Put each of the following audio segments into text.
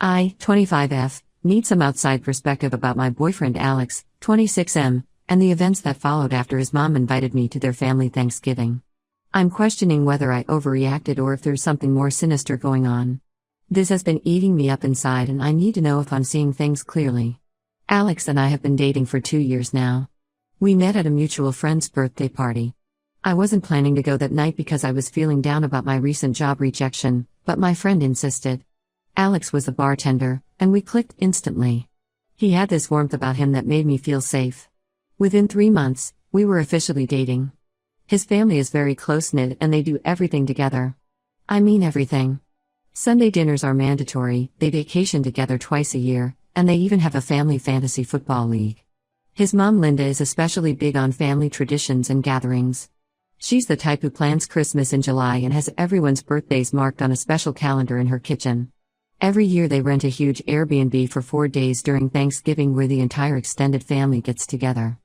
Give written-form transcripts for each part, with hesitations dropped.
I, 25F, need some outside perspective about my boyfriend Alex, 26M, and the events that followed after his mom invited me to their family Thanksgiving. I'm questioning whether I overreacted or if there's something more sinister going on. This has been eating me up inside and I need to know if I'm seeing things clearly. Alex and I have been dating for 2 years now. We met at a mutual friend's birthday party. I wasn't planning to go that night because I was feeling down about my recent job rejection, but my friend insisted. Alex was the bartender, and we clicked instantly. He had this warmth about him that made me feel safe. Within 3 months, we were officially dating. His family is very close-knit and they do everything together. I mean everything. Sunday dinners are mandatory, they vacation together twice a year, and they even have a family fantasy football league. His mom Linda is especially big on family traditions and gatherings. She's the type who plans Christmas in July and has everyone's birthdays marked on a special calendar in her kitchen. Every year they rent a huge Airbnb for 4 days during Thanksgiving where the entire extended family gets together.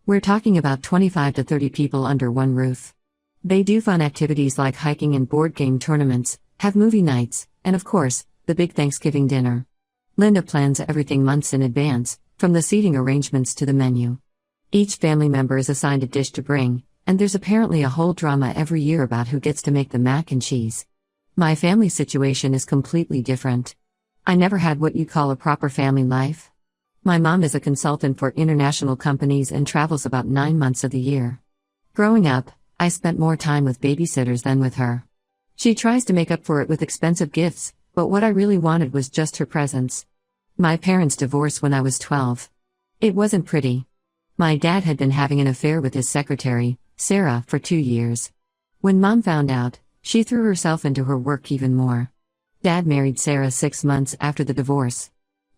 We're talking about 25 to 30 people under one roof. They do fun activities like hiking and board game tournaments, have movie nights, and of course, the big Thanksgiving dinner. Linda plans everything months in advance, from the seating arrangements to the menu. Each family member is assigned a dish to bring, and there's apparently a whole drama every year about who gets to make the mac and cheese. My family situation is completely different. I never had what you'd call a proper family life. My mom is a consultant for international companies and travels about 9 months of the year. Growing up, I spent more time with babysitters than with her. She tries to make up for it with expensive gifts, but what I really wanted was just her presence. My parents divorced when I was 12. It wasn't pretty. My dad had been having an affair with his secretary, Sarah, for 2 years. When Mom found out, she threw herself into her work even more. Dad married Sarah 6 months after the divorce.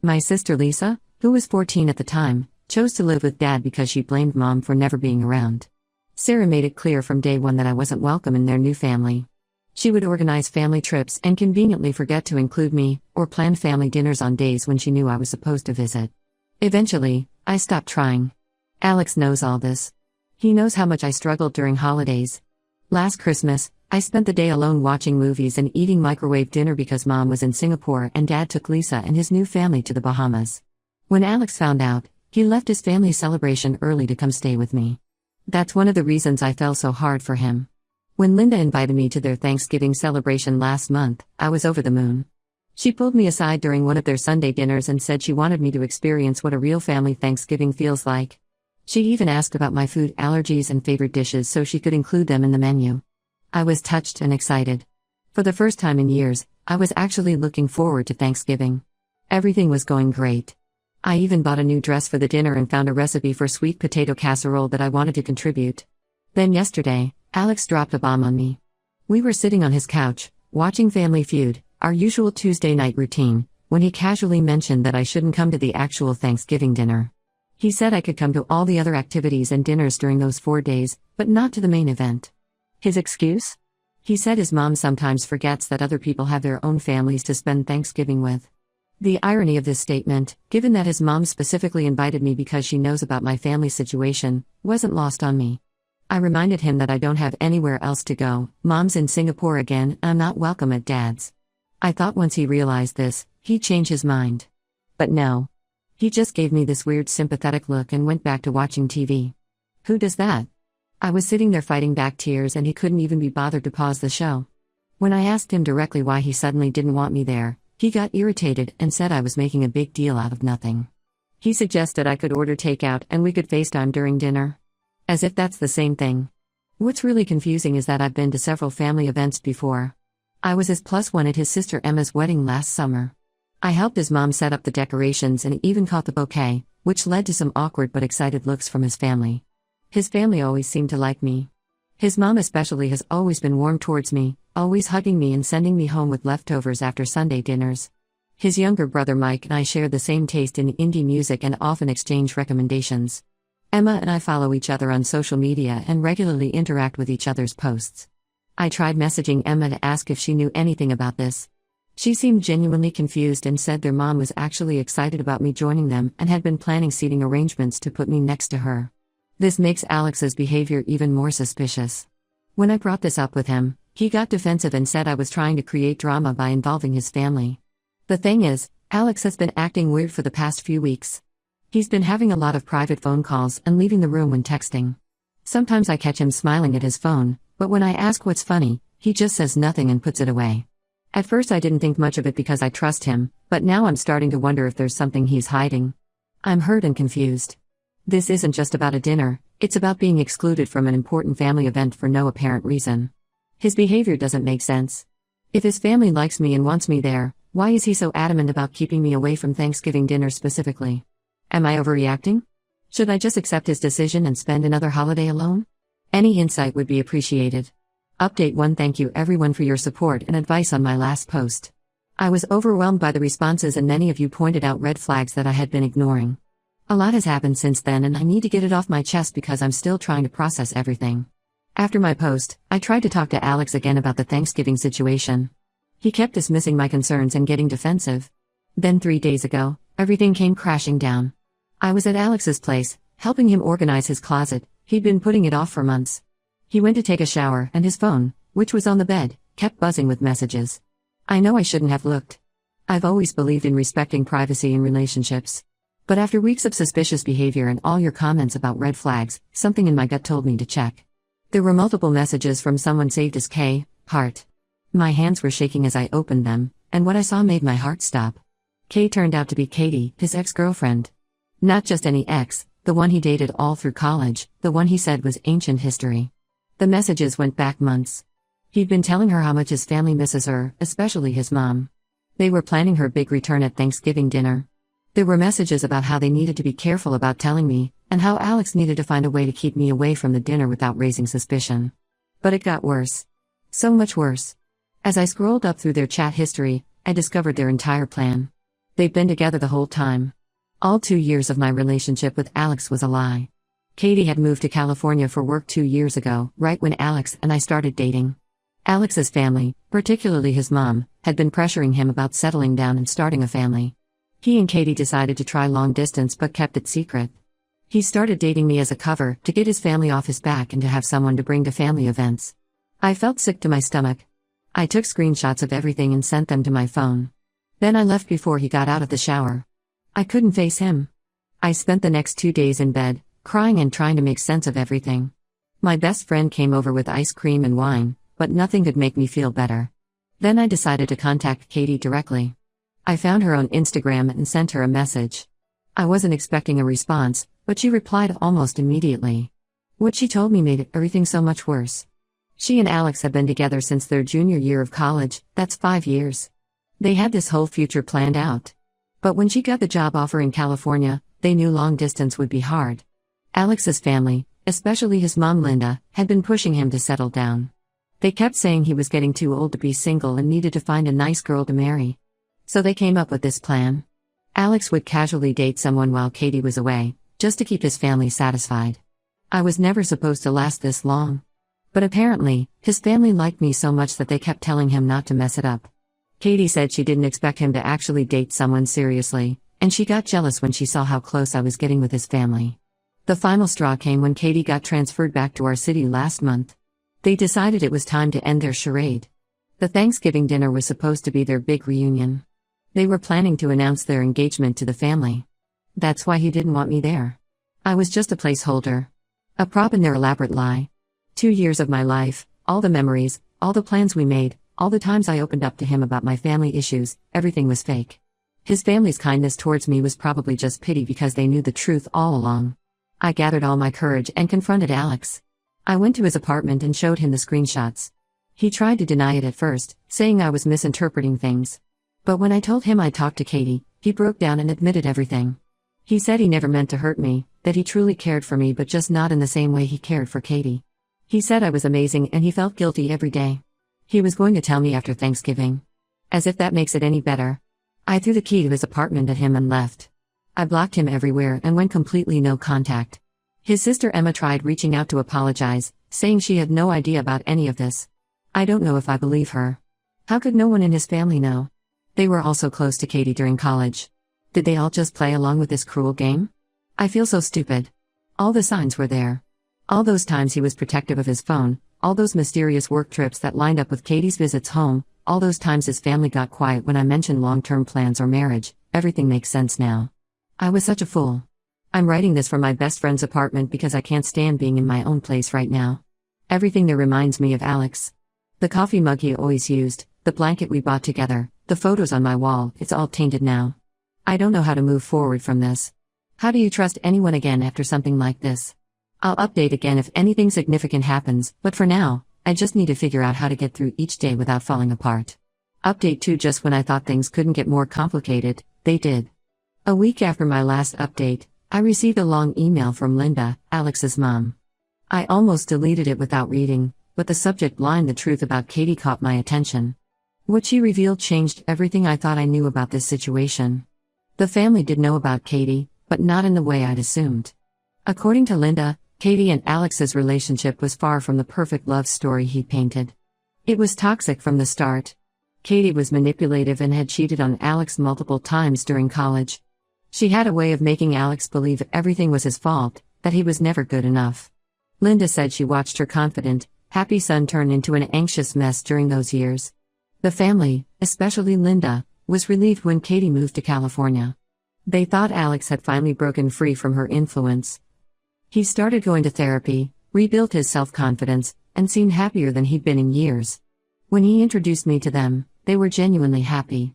My sister Lisa, who was 14 at the time, chose to live with Dad because she blamed Mom for never being around. Sarah made it clear from day one that I wasn't welcome in their new family. She would organize family trips and conveniently forget to include me, or plan family dinners on days when she knew I was supposed to visit. Eventually, I stopped trying. Alex knows all this. He knows how much I struggled during holidays. Last Christmas, I spent the day alone watching movies and eating microwave dinner because Mom was in Singapore and Dad took Lisa and his new family to the Bahamas. When Alex found out, he left his family celebration early to come stay with me. That's one of the reasons I fell so hard for him. When Linda invited me to their Thanksgiving celebration last month, I was over the moon. She pulled me aside during one of their Sunday dinners and said she wanted me to experience what a real family Thanksgiving feels like. She even asked about my food allergies and favorite dishes so she could include them in the menu. I was touched and excited. For the first time in years, I was actually looking forward to Thanksgiving. Everything was going great. I even bought a new dress for the dinner and found a recipe for sweet potato casserole that I wanted to contribute. Then yesterday, Alex dropped a bomb on me. We were sitting on his couch, watching Family Feud, our usual Tuesday night routine, when he casually mentioned that I shouldn't come to the actual Thanksgiving dinner. He said I could come to all the other activities and dinners during those 4 days, but not to the main event. His excuse? He said his mom sometimes forgets that other people have their own families to spend Thanksgiving with. The irony of this statement, given that his mom specifically invited me because she knows about my family situation, wasn't lost on me. I reminded him that I don't have anywhere else to go, Mom's in Singapore again, and I'm not welcome at Dad's. I thought once he realized this, he'd change his mind. But no. He just gave me this weird sympathetic look and went back to watching TV. Who does that? I was sitting there fighting back tears and he couldn't even be bothered to pause the show. When I asked him directly why he suddenly didn't want me there, he got irritated and said I was making a big deal out of nothing. He suggested I could order takeout and we could FaceTime during dinner. As if that's the same thing. What's really confusing is that I've been to several family events before. I was his +1 at his sister Emma's wedding last summer. I helped his mom set up the decorations and even caught the bouquet, which led to some awkward but excited looks from his family. His family always seemed to like me. His mom especially has always been warm towards me, always hugging me and sending me home with leftovers after Sunday dinners. His younger brother Mike and I share the same taste in indie music and often exchange recommendations. Emma and I follow each other on social media and regularly interact with each other's posts. I tried messaging Emma to ask if she knew anything about this. She seemed genuinely confused and said their mom was actually excited about me joining them and had been planning seating arrangements to put me next to her. This makes Alex's behavior even more suspicious. When I brought this up with him, he got defensive and said I was trying to create drama by involving his family. The thing is, Alex has been acting weird for the past few weeks. He's been having a lot of private phone calls and leaving the room when texting. Sometimes I catch him smiling at his phone, but when I ask what's funny, he just says nothing and puts it away. At first I didn't think much of it because I trust him, but now I'm starting to wonder if there's something he's hiding. I'm hurt and confused. This isn't just about a dinner, it's about being excluded from an important family event for no apparent reason. His behavior doesn't make sense. If his family likes me and wants me there, why is he so adamant about keeping me away from Thanksgiving dinner specifically? Am I overreacting? Should I just accept his decision and spend another holiday alone? Any insight would be appreciated. Update 1. Thank you everyone for your support and advice on my last post. I was overwhelmed by the responses and many of you pointed out red flags that I had been ignoring. A lot has happened since then and I need to get it off my chest because I'm still trying to process everything. After my post, I tried to talk to Alex again about the Thanksgiving situation. He kept dismissing my concerns and getting defensive. Then 3 days ago, everything came crashing down. I was at Alex's place, helping him organize his closet. He'd been putting it off for months. He went to take a shower and his phone, which was on the bed, kept buzzing with messages. I know I shouldn't have looked. I've always believed in respecting privacy in relationships. But after weeks of suspicious behavior and all your comments about red flags, something in my gut told me to check. There were multiple messages from someone saved as K, heart. My hands were shaking as I opened them, and what I saw made my heart stop. K turned out to be Katie, his ex-girlfriend. Not just any ex, the one he dated all through college, the one he said was ancient history. The messages went back months. He'd been telling her how much his family misses her, especially his mom. They were planning her big return at Thanksgiving dinner. There were messages about how they needed to be careful about telling me, and how Alex needed to find a way to keep me away from the dinner without raising suspicion. But it got worse. So much worse. As I scrolled up through their chat history, I discovered their entire plan. They've been together the whole time. All 2 years of my relationship with Alex was a lie. Katie had moved to California for work 2 years ago, right when Alex and I started dating. Alex's family, particularly his mom, had been pressuring him about settling down and starting a family. He and Katie decided to try long distance but kept it secret. He started dating me as a cover, to get his family off his back and to have someone to bring to family events. I felt sick to my stomach. I took screenshots of everything and sent them to my phone. Then I left before he got out of the shower. I couldn't face him. I spent the next 2 days in bed, crying and trying to make sense of everything. My best friend came over with ice cream and wine, but nothing could make me feel better. Then I decided to contact Katie directly. I found her on Instagram and sent her a message. I wasn't expecting a response, but she replied almost immediately. What she told me made everything so much worse. She and Alex have been together since their junior year of college, that's 5 years. They had this whole future planned out. But when she got the job offer in California, they knew long distance would be hard. Alex's family, especially his mom Linda, had been pushing him to settle down. They kept saying he was getting too old to be single and needed to find a nice girl to marry. So they came up with this plan. Alex would casually date someone while Katie was away, just to keep his family satisfied. I was never supposed to last this long. But apparently, his family liked me so much that they kept telling him not to mess it up. Katie said she didn't expect him to actually date someone seriously, and she got jealous when she saw how close I was getting with his family. The final straw came when Katie got transferred back to our city last month. They decided it was time to end their charade. The Thanksgiving dinner was supposed to be their big reunion. They were planning to announce their engagement to the family. That's why he didn't want me there. I was just a placeholder. A prop in their elaborate lie. 2 years of my life, all the memories, all the plans we made, all the times I opened up to him about my family issues, everything was fake. His family's kindness towards me was probably just pity because they knew the truth all along. I gathered all my courage and confronted Alex. I went to his apartment and showed him the screenshots. He tried to deny it at first, saying I was misinterpreting things. But when I told him I talked to Katie, he broke down and admitted everything. He said he never meant to hurt me, that he truly cared for me but just not in the same way he cared for Katie. He said I was amazing and he felt guilty every day. He was going to tell me after Thanksgiving. As if that makes it any better. I threw the key to his apartment at him and left. I blocked him everywhere and went completely no contact. His sister Emma tried reaching out to apologize, saying she had no idea about any of this. I don't know if I believe her. How could no one in his family know? They were all so close to Katie during college. Did they all just play along with this cruel game? I feel so stupid. All the signs were there. All those times he was protective of his phone, all those mysterious work trips that lined up with Katie's visits home, all those times his family got quiet when I mentioned long-term plans or marriage, everything makes sense now. I was such a fool. I'm writing this from my best friend's apartment because I can't stand being in my own place right now. Everything there reminds me of Alex. The coffee mug he always used, the blanket we bought together, the photos on my wall, it's all tainted now. I don't know how to move forward from this. How do you trust anyone again after something like this? I'll update again if anything significant happens, but for now, I just need to figure out how to get through each day without falling apart. Update 2. Just when I thought things couldn't get more complicated, they did. A week after my last update, I received a long email from Linda, Alex's mom. I almost deleted it without reading, but the subject line, "The truth about Katie," caught my attention. What she revealed changed everything I thought I knew about this situation. The family did know about Katie, but not in the way I'd assumed. According to Linda, Katie and Alex's relationship was far from the perfect love story he painted. It was toxic from the start. Katie was manipulative and had cheated on Alex multiple times during college. She had a way of making Alex believe everything was his fault, that he was never good enough. Linda said she watched her confident, happy son turn into an anxious mess during those years. The family, especially Linda, was relieved when Katie moved to California. They thought Alex had finally broken free from her influence. He started going to therapy, rebuilt his self-confidence, and seemed happier than he'd been in years. When he introduced me to them, they were genuinely happy.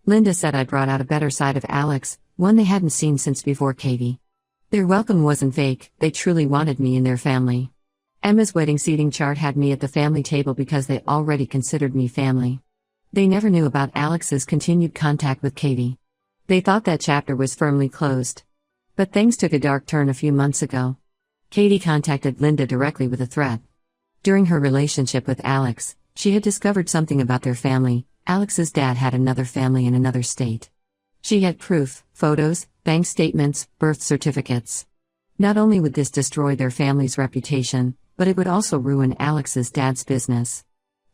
Linda said I brought out a better side of Alex, one they hadn't seen since before Katie. Their welcome wasn't fake, they truly wanted me in their family. Emma's wedding seating chart had me at the family table because they already considered me family. They never knew about Alex's continued contact with Katie. They thought that chapter was firmly closed. But things took a dark turn a few months ago. Katie contacted Linda directly with a threat. During her relationship with Alex, she had discovered something about their family. Alex's dad had another family in another state. She had proof, photos, bank statements, birth certificates. Not only would this destroy their family's reputation, but it would also ruin Alex's dad's business.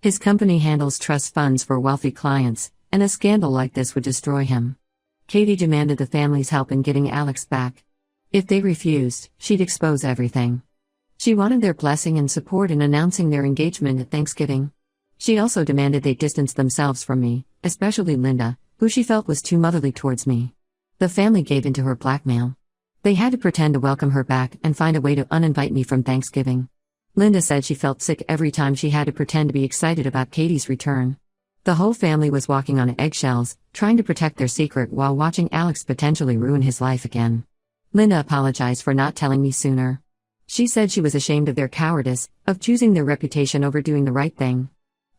His company handles trust funds for wealthy clients, and a scandal like this would destroy him. Katie demanded the family's help in getting Alex back. If they refused, she'd expose everything. She wanted their blessing and support in announcing their engagement at Thanksgiving. She also demanded they distance themselves from me, especially Linda, who she felt was too motherly towards me. The family gave in to her blackmail. They had to pretend to welcome her back and find a way to uninvite me from Thanksgiving. Linda said she felt sick every time she had to pretend to be excited about Katie's return. The whole family was walking on eggshells, trying to protect their secret while watching Alex potentially ruin his life again. Linda apologized for not telling me sooner. She said she was ashamed of their cowardice, of choosing their reputation over doing the right thing.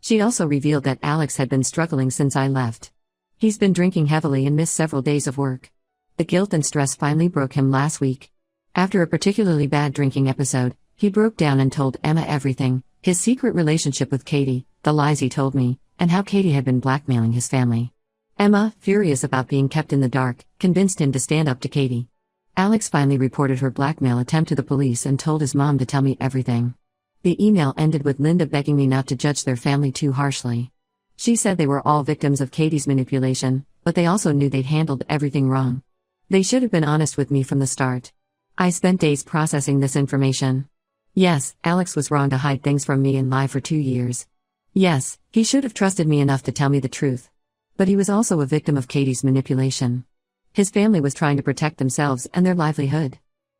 She also revealed that Alex had been struggling since I left. He's been drinking heavily and missed several days of work. The guilt and stress finally broke him last week. After a particularly bad drinking episode, he broke down and told Emma everything, his secret relationship with Katie, the lies he told me, and how Katie had been blackmailing his family. Emma, furious about being kept in the dark, convinced him to stand up to Katie. Alex finally reported her blackmail attempt to the police and told his mom to tell me everything. The email ended with Linda begging me not to judge their family too harshly. She said they were all victims of Katie's manipulation, but they also knew they'd handled everything wrong. They should have been honest with me from the start. I spent days processing this information. Yes, Alex was wrong to hide things from me and lie for 2 years. Yes, he should have trusted me enough to tell me the truth. But he was also a victim of Katie's manipulation. His family was trying to protect themselves and their livelihood.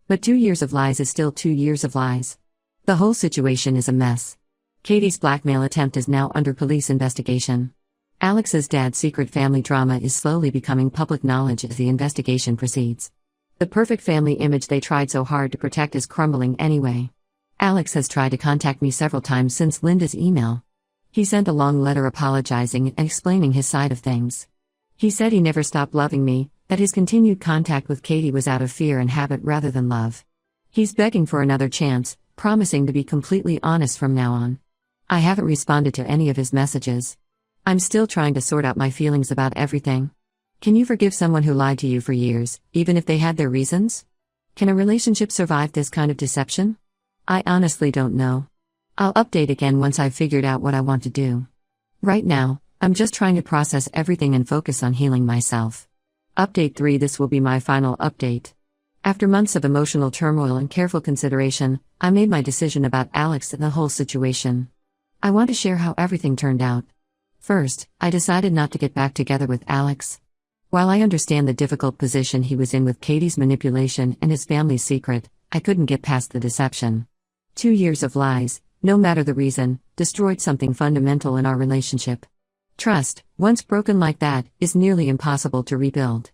But 2 years of lies is still 2 years of lies. The whole situation is a mess. Katie's blackmail attempt is now under police investigation. Alex's dad's secret family drama is slowly becoming public knowledge as the investigation proceeds. The perfect family image they tried so hard to protect is crumbling anyway. Alex has tried to contact me several times since Linda's email. He sent a long letter apologizing and explaining his side of things. He said he never stopped loving me, that his continued contact with Katie was out of fear and habit rather than love. He's begging for another chance, promising to be completely honest from now on. I haven't responded to any of his messages. I'm still trying to sort out my feelings about everything. Can you forgive someone who lied to you for years, even if they had their reasons? Can a relationship survive this kind of deception? I honestly don't know. I'll update again once I've figured out what I want to do. Right now, I'm just trying to process everything and focus on healing myself. Update 3. This will be my final update. After months of emotional turmoil and careful consideration, I made my decision about Alex and the whole situation. I want to share how everything turned out. First, I decided not to get back together with Alex. While I understand the difficult position he was in with Katie's manipulation and his family's secret, I couldn't get past the deception. 2 years of lies, no matter the reason, destroyed something fundamental in our relationship. Trust, once broken like that, is nearly impossible to rebuild.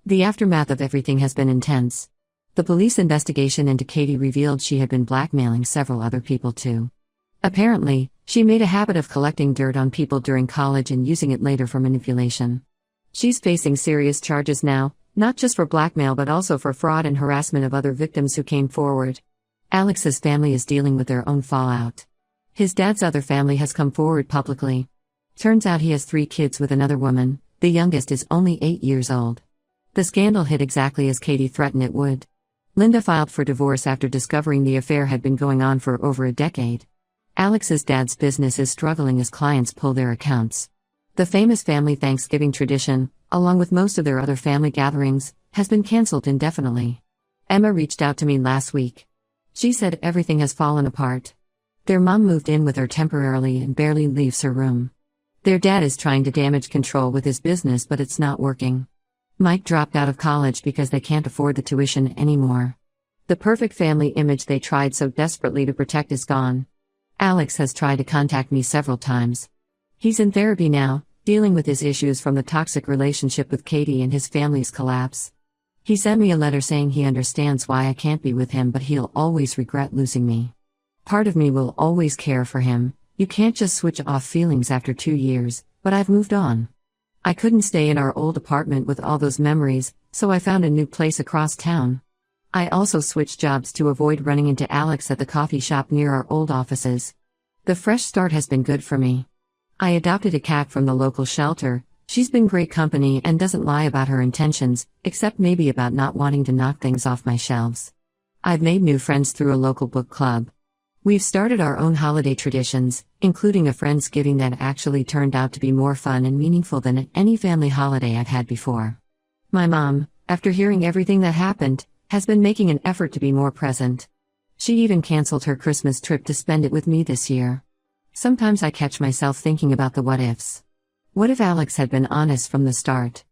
The aftermath of everything has been intense. The police investigation into Katie revealed she had been blackmailing several other people too. Apparently, she made a habit of collecting dirt on people during college and using it later for manipulation. She's facing serious charges now, not just for blackmail but also for fraud and harassment of other victims who came forward. Alex's family is dealing with their own fallout. His dad's other family has come forward publicly. Turns out he has 3 kids with another woman, the youngest is only 8 years old. The scandal hit exactly as Katie threatened it would. Linda filed for divorce after discovering the affair had been going on for over a decade. Alex's dad's business is struggling as clients pull their accounts. The famous family Thanksgiving tradition, along with most of their other family gatherings, has been cancelled indefinitely. Emma reached out to me last week. She said everything has fallen apart. Their mom moved in with her temporarily and barely leaves her room. Their dad is trying to damage control with his business but it's not working. Mike dropped out of college because they can't afford the tuition anymore. The perfect family image they tried so desperately to protect is gone. Alex has tried to contact me several times. He's in therapy now, dealing with his issues from the toxic relationship with Katie and his family's collapse. He sent me a letter saying he understands why I can't be with him but he'll always regret losing me. Part of me will always care for him. You can't just switch off feelings after 2 years, but I've moved on. I couldn't stay in our old apartment with all those memories, so I found a new place across town. I also switched jobs to avoid running into Alex at the coffee shop near our old offices. The fresh start has been good for me. I adopted a cat from the local shelter. She's been great company and doesn't lie about her intentions, except maybe about not wanting to knock things off my shelves. I've made new friends through a local book club. We've started our own holiday traditions, including a Friendsgiving that actually turned out to be more fun and meaningful than any family holiday I've had before. My mom, after hearing everything that happened, has been making an effort to be more present. She even canceled her Christmas trip to spend it with me this year. Sometimes I catch myself thinking about the what-ifs. What if Alex had been honest from the start?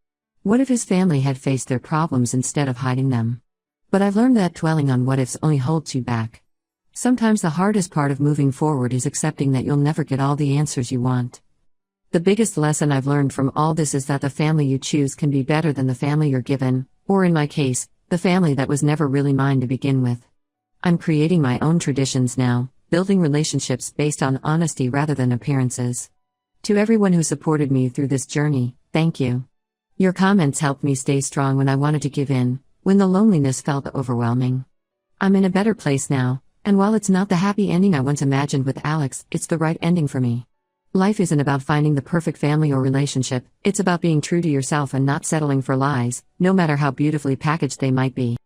What if his family had faced their problems instead of hiding them? But I've learned that dwelling on what-ifs only holds you back. Sometimes the hardest part of moving forward is accepting that you'll never get all the answers you want. The biggest lesson I've learned from all this is that the family you choose can be better than the family you're given, or in my case, the family that was never really mine to begin with. I'm creating my own traditions now, building relationships based on honesty rather than appearances. To everyone who supported me through this journey, thank you. Your comments helped me stay strong when I wanted to give in, when the loneliness felt overwhelming. I'm in a better place now. And while it's not the happy ending I once imagined with Alex, it's the right ending for me. Life isn't about finding the perfect family or relationship, it's about being true to yourself and not settling for lies, no matter how beautifully packaged they might be.